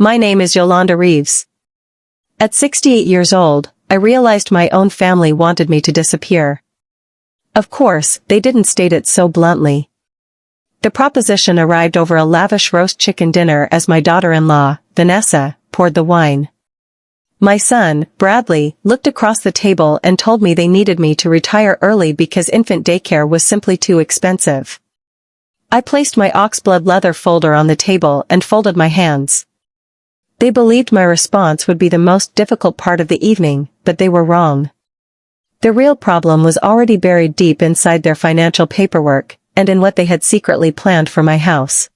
My name is Yolanda Reeves. At 68 years old, I realized my own family wanted me to disappear. Of course, they didn't state it so bluntly. The proposition arrived over a lavish roast chicken dinner as my daughter-in-law, Vanessa, poured the wine. My son, Bradley, looked across the table and told me they needed me to retire early because infant daycare was simply too expensive. I placed my oxblood leather folder on the table and folded my hands. They believed my response would be the most difficult part of the evening, but they were wrong. The real problem was already buried deep inside their financial paperwork, and in what they had secretly planned for my house.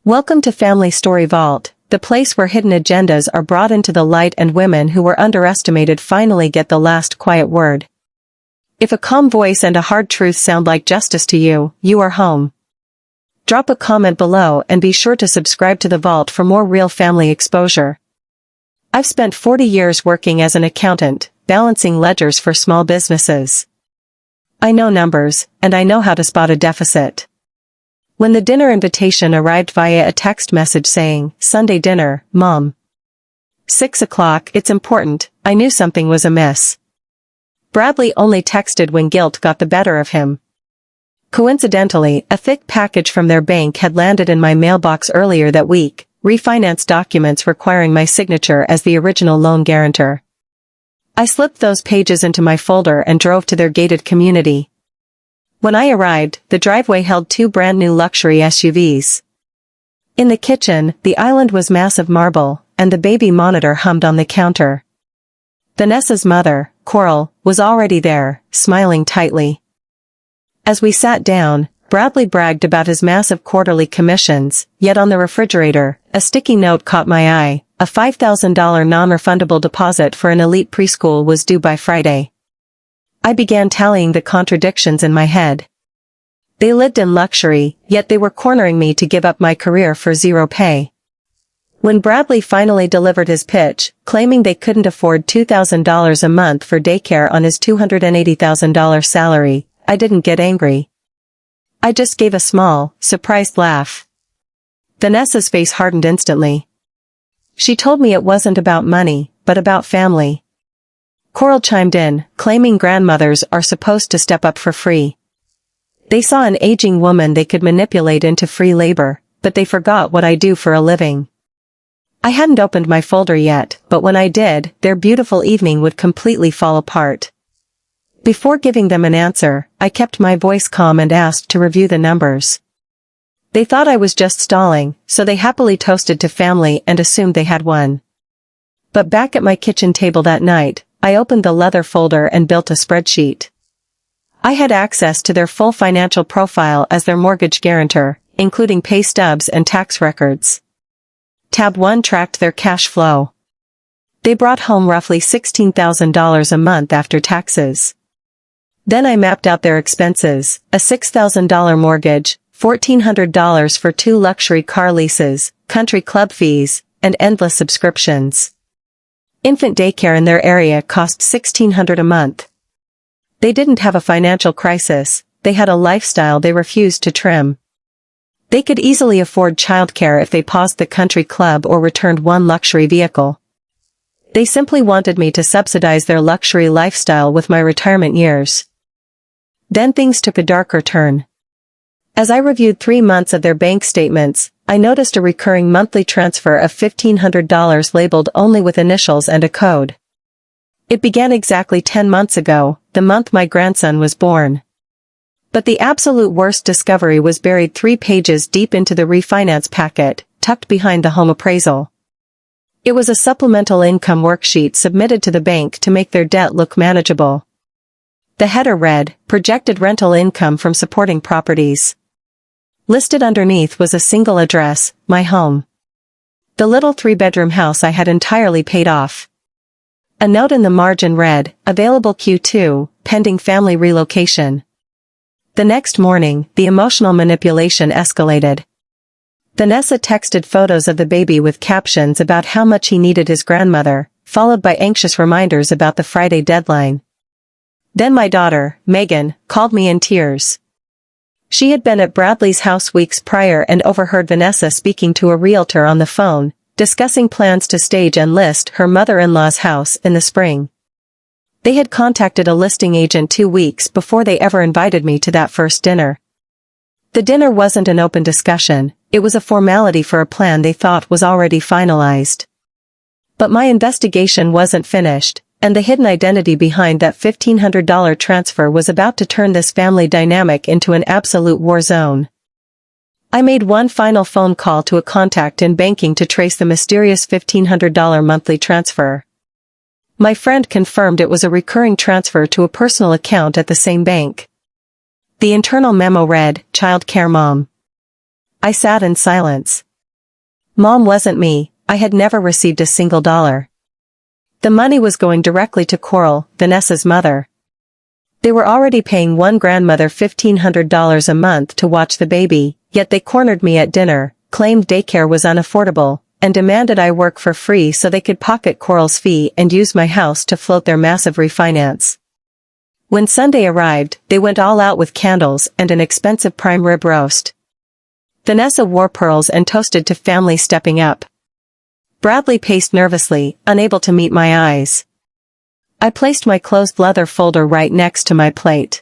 Welcome to Family Story Vault, the place where hidden agendas are brought into the light and women who were underestimated finally get the last quiet word. If a calm voice and a hard truth sound like justice to you, you are home. Drop a comment below and be sure to subscribe to the Vault for more real family exposure. I've spent 40 years working as an accountant, balancing ledgers for small businesses. I know numbers, and I know how to spot a deficit. When the dinner invitation arrived via a text message saying, "Sunday dinner, Mom. 6 o'clock, it's important," I knew something was amiss. Bradley only texted when guilt got the better of him. Coincidentally, a thick package from their bank had landed in my mailbox earlier that week, refinance documents requiring my signature as the original loan guarantor. I slipped those pages into my folder and drove to their gated community. When I arrived, the driveway held 2 brand-new luxury SUVs. In the kitchen, the island was massive marble, and the baby monitor hummed on the counter. Vanessa's mother, Coral, was already there, smiling tightly. As we sat down, Bradley bragged about his massive quarterly commissions, yet on the refrigerator, a sticky note caught my eye. A $5,000 non-refundable deposit for an elite preschool was due by Friday. I began tallying the contradictions in my head. They lived in luxury, yet they were cornering me to give up my career for zero pay. When Bradley finally delivered his pitch, claiming they couldn't afford $2,000 a month for daycare on his $280,000 salary, I didn't get angry. I just gave a small, surprised laugh. Vanessa's face hardened instantly. She told me it wasn't about money, but about family. Coral chimed in, claiming grandmothers are supposed to step up for free. They saw an aging woman they could manipulate into free labor, but they forgot what I do for a living. I hadn't opened my folder yet, but when I did, their beautiful evening would completely fall apart. Before giving them an answer, I kept my voice calm and asked to review the numbers. They thought I was just stalling, so they happily toasted to family and assumed they had won. But back at my kitchen table that night, I opened the leather folder and built a spreadsheet. I had access to their full financial profile as their mortgage guarantor, including pay stubs and tax records. Tab 1 tracked their cash flow. They brought home roughly $16,000 a month after taxes. Then I mapped out their expenses, a $6,000 mortgage, $1,400 for 2 luxury car leases, country club fees, and endless subscriptions. Infant daycare in their area cost $1,600 a month. They didn't have a financial crisis, they had a lifestyle they refused to trim. They could easily afford childcare if they paused the country club or returned 1 luxury vehicle. They simply wanted me to subsidize their luxury lifestyle with my retirement years. Then things took a darker turn. As I reviewed 3 months of their bank statements, I noticed a recurring monthly transfer of $1,500 labeled only with initials and a code. It began exactly 10 months ago, the month my grandson was born. But the absolute worst discovery was buried 3 pages deep into the refinance packet, tucked behind the home appraisal. It was a supplemental income worksheet submitted to the bank to make their debt look manageable. The header read, "Projected rental income from supporting properties." Listed underneath was a single address, my home. The little 3-bedroom house I had entirely paid off. A note in the margin read, "Available Q2, pending family relocation." The next morning, the emotional manipulation escalated. Vanessa texted photos of the baby with captions about how much he needed his grandmother, followed by anxious reminders about the Friday deadline. Then my daughter, Megan, called me in tears. She had been at Bradley's house weeks prior and overheard Vanessa speaking to a realtor on the phone, discussing plans to stage and list her mother-in-law's house in the spring. They had contacted a listing agent 2 weeks before they ever invited me to that first dinner. The dinner wasn't an open discussion, it was a formality for a plan they thought was already finalized. But my investigation wasn't finished, and the hidden identity behind that $1,500 transfer was about to turn this family dynamic into an absolute war zone. I made one final phone call to a contact in banking to trace the mysterious $1,500 monthly transfer. My friend confirmed it was a recurring transfer to a personal account at the same bank. The internal memo read, "Child care mom." I sat in silence. Mom wasn't me, I had never received a single dollar. The money was going directly to Coral, Vanessa's mother. They were already paying one grandmother $1,500 a month to watch the baby, yet they cornered me at dinner, claimed daycare was unaffordable, and demanded I work for free so they could pocket Coral's fee and use my house to float their massive refinance. When Sunday arrived, they went all out with candles and an expensive prime rib roast. Vanessa wore pearls and toasted to family stepping up. Bradley paced nervously, unable to meet my eyes. I placed my closed leather folder right next to my plate.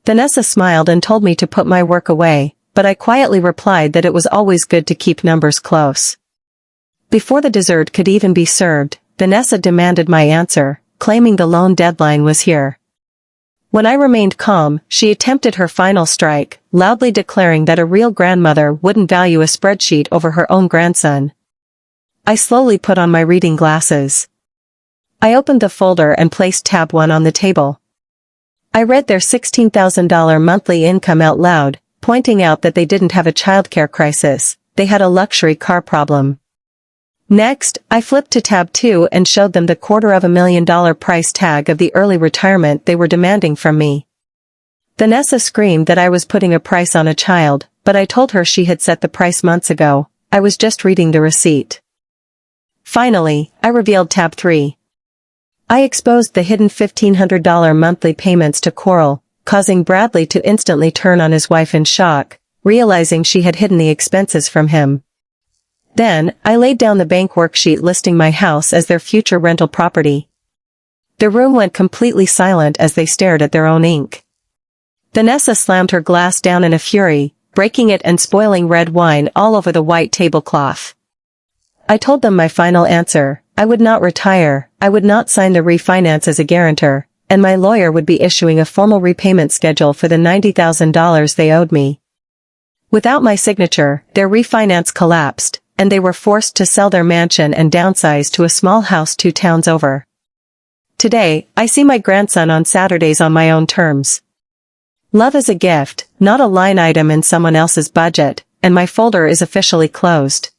Vanessa smiled and told me to put my work away, but I quietly replied that it was always good to keep numbers close. Before the dessert could even be served, Vanessa demanded my answer, claiming the loan deadline was here. When I remained calm, she attempted her final strike, loudly declaring that a real grandmother wouldn't value a spreadsheet over her own grandson. I slowly put on my reading glasses. I opened the folder and placed tab 1 on the table. I read their $16,000 monthly income out loud, pointing out that they didn't have a childcare crisis, they had a luxury car problem. Next, I flipped to tab 2 and showed them the $250,000 price tag of the early retirement they were demanding from me. Vanessa screamed that I was putting a price on a child, but I told her she had set the price months ago, I was just reading the receipt. Finally, I revealed tab 3. I exposed the hidden $1,500 monthly payments to Coral, causing Bradley to instantly turn on his wife in shock, realizing she had hidden the expenses from him. Then, I laid down the bank worksheet listing my house as their future rental property. The room went completely silent as they stared at their own ink. Vanessa slammed her glass down in a fury, breaking it and spoiling red wine all over the white tablecloth. I told them my final answer, I would not retire, I would not sign the refinance as a guarantor, and my lawyer would be issuing a formal repayment schedule for the $90,000 they owed me. Without my signature, their refinance collapsed, and they were forced to sell their mansion and downsize to a small house 2 towns over. Today, I see my grandson on Saturdays on my own terms. Love is a gift, not a line item in someone else's budget, and my folder is officially closed.